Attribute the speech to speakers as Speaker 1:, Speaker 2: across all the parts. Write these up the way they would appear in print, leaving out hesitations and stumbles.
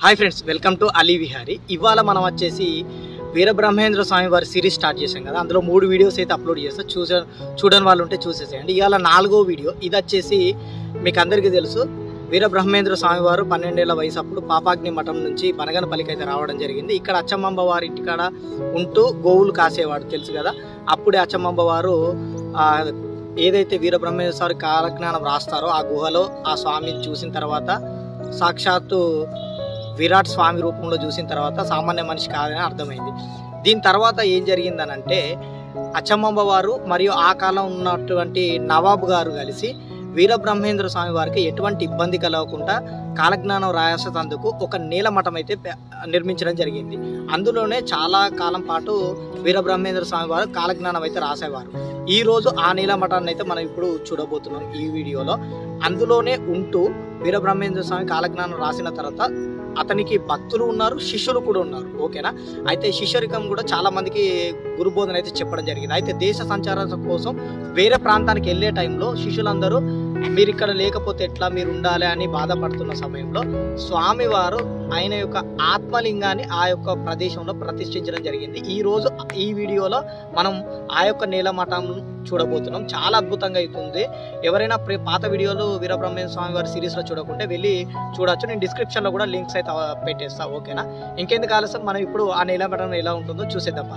Speaker 1: Hi friends, welcome to Ali Vihari. ఇవాళ మనం వచ్చేసి వీరబ్రహ్మేంద్ర స్వామి వారి సిరీస్ స్టార్ట్ చేసాం కదా. అందులో 3 వీడియోస్ అయితే అప్లోడ్ చేస్తాం. చూడని వాళ్ళు ఉంటే చూసేసేయండి. ఇవాళ 4వ వీడియో. ఇది వచ్చేసి మీకు అందరికీ తెలుసు, వీరబ్రహ్మేంద్ర స్వామి వారు 12 ఏళ్ల వయసు అప్పుడు పాపాగ్ని మఠం నుంచి బనగనపల్లికి అయితే రావడం జరిగింది. ఇక్కడ అచ్చమ్మంబ వారి ఇంటికాడ ఉంటూ గోవులు కాసేవాడు, తెలుసు కదా. అప్పుడే అచ్చమ్మంబ వారు ఏదైతే వీరబ్రహ్మేంద్ర స్వామి కాలజ్ఞానం రాస్తారో ఆ గుహలో ఆ స్వామిని చూసిన తర్వాత, సాక్షాత్తు విరాట్ స్వామి రూపంలో చూసిన తర్వాత సామాన్య మనిషి కాదని అర్థమైంది. దీని తర్వాత ఏం జరిగిందనంటే, అచ్చమ్మంబ వారు మరియు ఆ కాలం ఉన్నటువంటి నవాబు గారు కలిసి వీరబ్రహ్మేంద్ర స్వామి వారికి ఎటువంటి ఇబ్బంది కలగకుండా కాలజ్ఞానం రాసేందుకు ఒక నీలమఠం అయితే నిర్మించడం జరిగింది. అందులోనే చాలా కాలం పాటు వీరబ్రహ్మేంద్ర స్వామి వారు కాలజ్ఞానం అయితే రాసేవారు. ఈ రోజు ఆ నీలమఠాన్ని అయితే మనం ఇప్పుడు చూడబోతున్నాం ఈ వీడియోలో. అందులోనే ఉంటూ వీరబ్రహ్మేంద్ర స్వామి కాలజ్ఞానం రాసిన తర్వాత అతనికి భక్తులు ఉన్నారు, శిష్యులు కూడా ఉన్నారు. ఓకేనా. అయితే శిష్యరికం కూడా చాలా మందికి గురుబోధన అయితే చెప్పడం జరిగింది. అయితే దేశ సంచారం కోసం వేరే ప్రాంతానికి వెళ్ళే టైంలో శిష్యులందరూ మీరు ఇక్కడ లేకపోతే ఎట్లా, మీరు ఉండాలి అని బాధపడుతున్న సమయంలో స్వామివారు ఆయన యొక్క ఆత్మలింగాన్ని ఆ యొక్క ప్రదేశంలో ప్రతిష్ఠించడం జరిగింది. ఈ రోజు ఈ వీడియోలో మనం ఆ యొక్క నీలమఠం చూడబోతున్నాం. చాలా అద్భుతంగా అవుతుంది. ఎవరైనా పాత వీడియోలు వీరబ్రహ్మేంద్ర స్వామి వారి సిరీస్లో చూడకుంటే వెళ్ళి చూడొచ్చు. నేను డిస్క్రిప్షన్లో కూడా లింక్స్ అయితే పెట్టేస్తా. ఓకేనా. ఇంకెందుకు ఆలస్యం, మనం ఇప్పుడు ఆ నీలమఠం ఎలా ఉంటుందో చూసేద్దాం.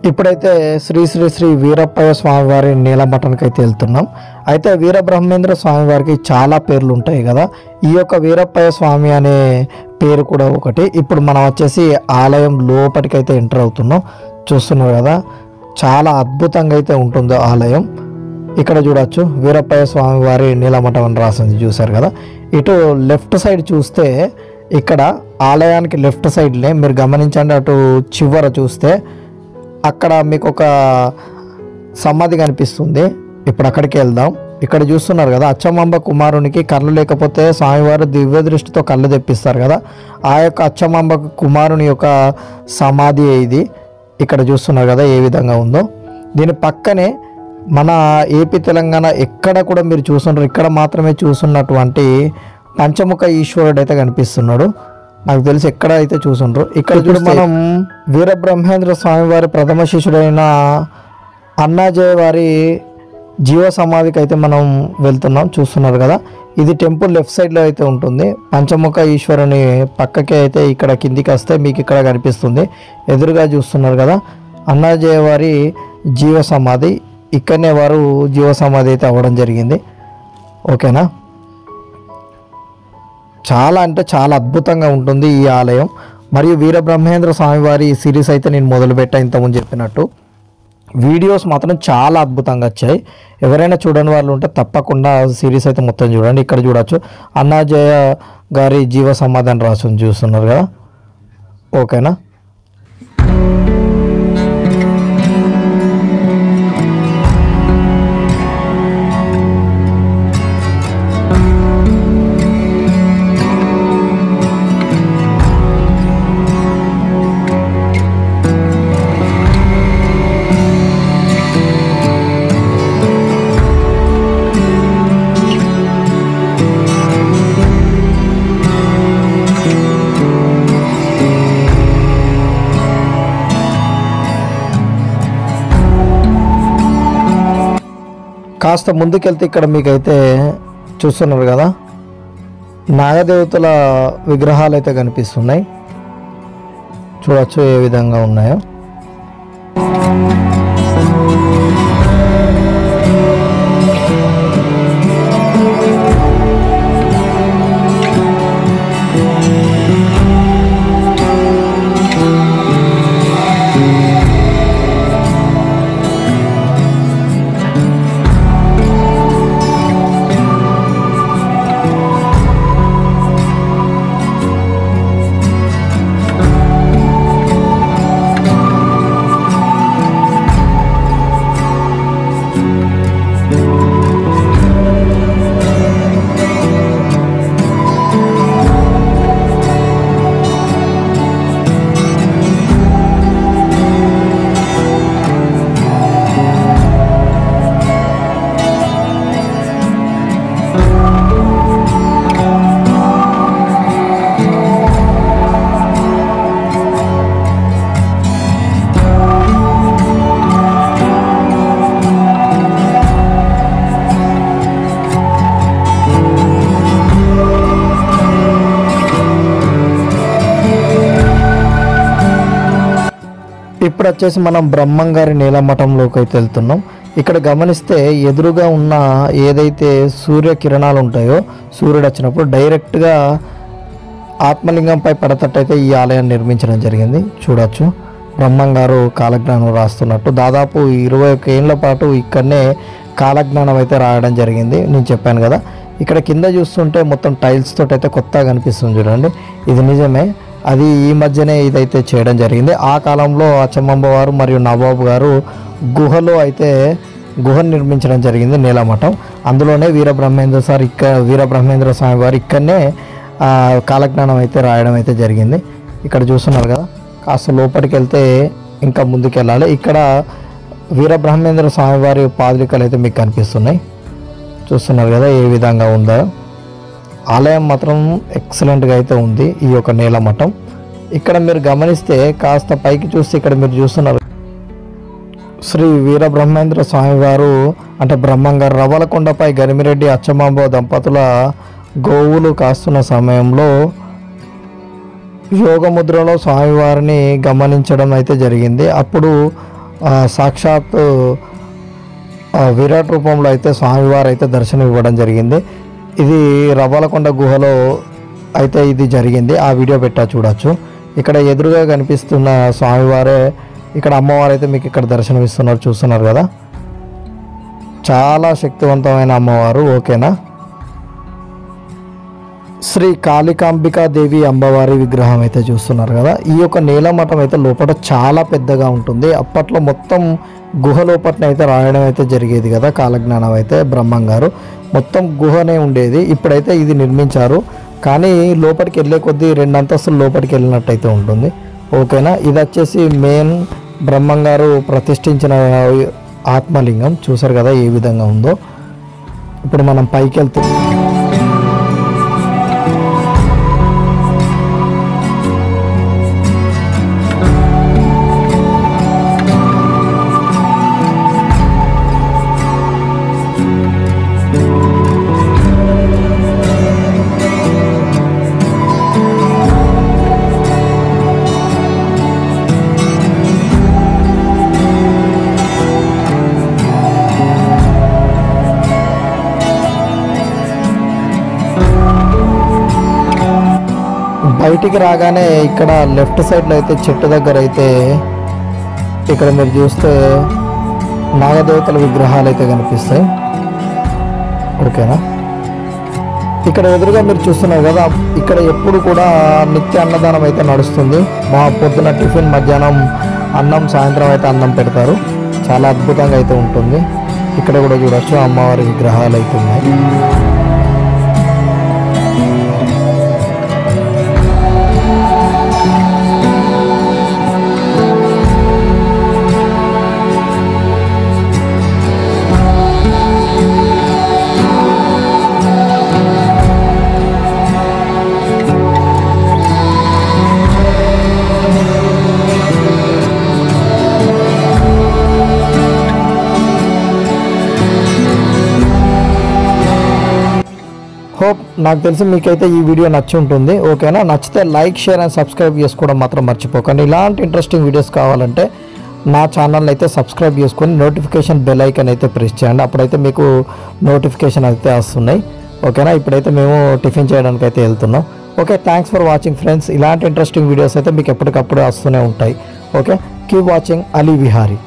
Speaker 2: ఇప్పుడైతే శ్రీ శ్రీ శ్రీ వీరప్పయ్య స్వామి వారి నీలమఠానికి అయితే వెళ్తున్నాం. అయితే వీరబ్రహ్మేంద్ర స్వామి వారికి చాలా పేర్లు ఉంటాయి కదా. ఈ యొక్క వీరప్పయ్య స్వామి అనే పేరు కూడా ఒకటి. ఇప్పుడు మనం వచ్చేసి ఆలయం లోపలికైతే ఎంటర్ అవుతున్నాం. చూస్తున్నారు కదా, చాలా అద్భుతంగా అయితే ఉంటుంది ఆలయం. ఇక్కడ చూడొచ్చు వీరప్పయ్య స్వామి వారి నీలమఠం అని రాసింది, చూసారు కదా. ఇటు లెఫ్ట్ సైడ్ చూస్తే, ఇక్కడ ఆలయానికి లెఫ్ట్ సైడ్లే మీరు గమనించండి, అటు చివర చూస్తే అక్కడ మీకు ఒక సమాధి కనిపిస్తుంది. ఇప్పుడు అక్కడికి వెళ్దాం. ఇక్కడ చూస్తున్నారు కదా, అచ్చమ్మంబ కుమారునికి కళ్ళు లేకపోతే స్వామివారు దివ్య దృష్టితో కళ్ళు తెప్పిస్తారు కదా. ఆ యొక్క అచ్చమ్మంబ కుమారుని యొక్క సమాధి ఇది. ఇక్కడ చూస్తున్నారు కదా ఏ విధంగా ఉందో. దీని పక్కనే మన ఏపీ తెలంగాణ ఎక్కడ కూడా మీరు చూస్తున్నారు, ఇక్కడ మాత్రమే చూస్తున్నటువంటి పంచముఖ ఈశ్వరుడు అయితే కనిపిస్తున్నాడు. నాకు తెలిసి ఎక్కడ అయితే చూసుండ్రు. ఇక్కడ చూసి మనం వీరబ్రహ్మేంద్ర స్వామి వారి ప్రథమ శిష్యుడైన అన్నాజయ వారి జీవ సమాధికి అయితే మనం వెళ్తున్నాం. చూస్తున్నారు కదా, ఇది టెంపుల్ లెఫ్ట్ సైడ్లో అయితే ఉంటుంది. పంచముఖ ఈశ్వరుని పక్కకే అయితే ఇక్కడ కిందికి వస్తే మీకు ఇక్కడ కనిపిస్తుంది. ఎదురుగా చూస్తున్నారు కదా అన్నాజయ వారి జీవ సమాధి. ఇక్కడనే వారు జీవ సమాధి అయితే అవ్వడం జరిగింది. ఓకేనా. చాలా అంటే చాలా అద్భుతంగా ఉంటుంది ఈ ఆలయం. మరియు వీరబ్రహ్మేంద్ర స్వామి వారి సిరీస్ అయితే నేను మొదలుపెట్టా ఇంతకుముందు చెప్పినట్టు. వీడియోస్ మాత్రం చాలా అద్భుతంగా వచ్చాయి. ఎవరైనా చూడని వాళ్ళు ఉంటే తప్పకుండా సిరీస్ అయితే మొత్తం చూడండి. ఇక్కడ చూడొచ్చు అన్నాజయ గారి జీవ సమాధానం రాసుని చూస్తున్నారు కదా. ఓకేనా. కాస్త ముందుకెళ్తే ఇక్కడ మీకైతే చూస్తున్నారు కదా నాగదేవతల విగ్రహాలు అయితే కనిపిస్తున్నాయి. చూడొచ్చు ఏ విధంగా ఉన్నాయో. ఇప్పుడు వచ్చేసి మనం బ్రహ్మంగారి నీలమఠంలోకి అయితే వెళ్తున్నాం. ఇక్కడ గమనిస్తే ఎదురుగా ఉన్న ఏదైతే సూర్యకిరణాలు ఉంటాయో సూర్యుడు వచ్చినప్పుడు డైరెక్ట్గా ఆత్మలింగంపై పడతట్టయితే ఈ ఆలయాన్ని నిర్మించడం జరిగింది. చూడొచ్చు బ్రహ్మంగారు కాలజ్ఞానం రాస్తున్నట్టు. దాదాపు 21 ఏళ్ల పాటు ఇక్కడనే కాలజ్ఞానం అయితే రాయడం జరిగింది. నేను చెప్పాను కదా, ఇక్కడ కింద చూస్తుంటే మొత్తం టైల్స్ తోటి అయితే కొత్తగా కనిపిస్తుంది చూడండి. ఇది నిజమే, అది ఈ మధ్యనే ఇదైతే చేయడం జరిగింది. ఆ కాలంలో అచ్చమ్మంబ వారు మరియు నవాబు గారు గుహలో అయితే గుహను నిర్మించడం జరిగింది నీలమఠం. అందులోనే వీరబ్రహ్మేంద్ర స్వామి వారు ఇక్కడనే కాలజ్ఞానం అయితే రాయడం అయితే జరిగింది. ఇక్కడ చూస్తున్నారు కదా, కాస్త లోపలికి వెళ్తే ఇంకా ముందుకు వెళ్ళాలి. ఇక్కడ వీరబ్రహ్మేంద్ర స్వామి వారి పాదుకలు అయితే మీకు కనిపిస్తున్నాయి. చూస్తున్నారు కదా ఏ విధంగా ఉందో. ఆలయం మాత్రం ఎక్సలెంట్గా అయితే ఉంది ఈ యొక్క నీలమఠం. ఇక్కడ మీరు గమనిస్తే కాస్త పైకి చూస్తే ఇక్కడ మీరు చూస్తున్నారు శ్రీ వీరబ్రహ్మేంద్ర స్వామి వారు అంటే బ్రహ్మంగారు రవ్వలకొండపై గరిమిరెడ్డి అచ్చమాంబ దంపతుల గోవులు కాస్తున్న సమయంలో యోగముద్రలో స్వామివారిని గమనించడం అయితే జరిగింది. అప్పుడు సాక్షాత్ విరాట్ రూపంలో అయితే స్వామివారు అయితే దర్శనం ఇవ్వడం జరిగింది. ఇది రవ్వలకొండ గుహలో అయితే ఇది జరిగింది. ఆ వీడియో పెట్టా చూడొచ్చు. ఇక్కడ ఎదురుగా కనిపిస్తున్న స్వామివారే ఇక్కడ అమ్మవారు అయితే మీకు ఇక్కడ దర్శనం ఇస్తున్నారు. చూస్తున్నారు కదా, చాలా శక్తివంతమైన అమ్మవారు. ఓకేనా, శ్రీ కాళికాంబికాదేవి అమ్మవారి విగ్రహం అయితే చూస్తున్నారు కదా. ఈ యొక్క నీలమఠం అయితే లోపల చాలా పెద్దగా ఉంటుంది. అప్పట్లో మొత్తం గుహ లోపలనే అయితే రాయడం అయితే జరిగేది కదా కాలజ్ఞానం అయితే. బ్రహ్మంగారు మొత్తం గుహనే ఉండేది. ఇప్పుడైతే ఇది నిర్మించారు, కానీ లోపలికి వెళ్ళే కొద్దీ 2 అంతస్తులు లోపలికి వెళ్ళినట్టయితే ఉంటుంది. ఓకేనా, ఇది వచ్చేసి మెయిన్ బ్రహ్మంగారు ప్రతిష్ఠించిన ఆత్మలింగం. చూసారు కదా ఏ విధంగా ఉందో. ఇప్పుడు మనం పైకి వెళ్తున్నాం. బయటికి రాగానే ఇక్కడ లెఫ్ట్ సైడ్లో అయితే చెట్టు దగ్గర అయితే ఇక్కడ మీరు చూస్తే నాగదేవతల విగ్రహాలు అయితే కనిపిస్తాయి. ఓకేనా, ఇక్కడ ఎదురుగా మీరు చూస్తున్నారు కదా, ఇక్కడ ఎప్పుడు కూడా నిత్య అన్నదానం అయితే నడుస్తుంది. మా పొద్దున టిఫిన్, మధ్యాహ్నం అన్నం, సాయంత్రం అయితే అన్నం పెడతారు. చాలా అద్భుతంగా అయితే ఉంటుంది. ఇక్కడ కూడా చూడొచ్చు అమ్మవారి విగ్రహాలు అయితే ఉన్నాయి. హోప్ నాకు తెలిసి మీకైతే ఈ వీడియో నచ్చి ఉంటుంది. ఓకేనా, నచ్చితే లైక్, షేర్ అండ్ సబ్స్క్రైబ్ చేసుకోవడం మాత్రం మర్చిపోకండి. ఇలాంటి ఇంట్రెస్టింగ్ వీడియోస్ కావాలంటే నా ఛానల్ అయితే సబ్స్క్రైబ్ చేసుకొని నోటిఫికేషన్ బెల్ ఐకాన్ అయితే ప్రెస్ చేయండి. అప్పుడైతే మీకు నోటిఫికేషన్ అయితే వస్తున్నాయి. ఓకేనా, ఇప్పుడైతే మేము టిఫిన్ చేయడానికి అయితే వెళ్తున్నాం. Okay, thanks for watching friends. ఇలాంటి ఇంట్రెస్టింగ్ వీడియోస్ అయితే మీకు ఎప్పటికప్పుడు వస్తూనే ఉంటాయి. Okay, keep watching Ali Vihari.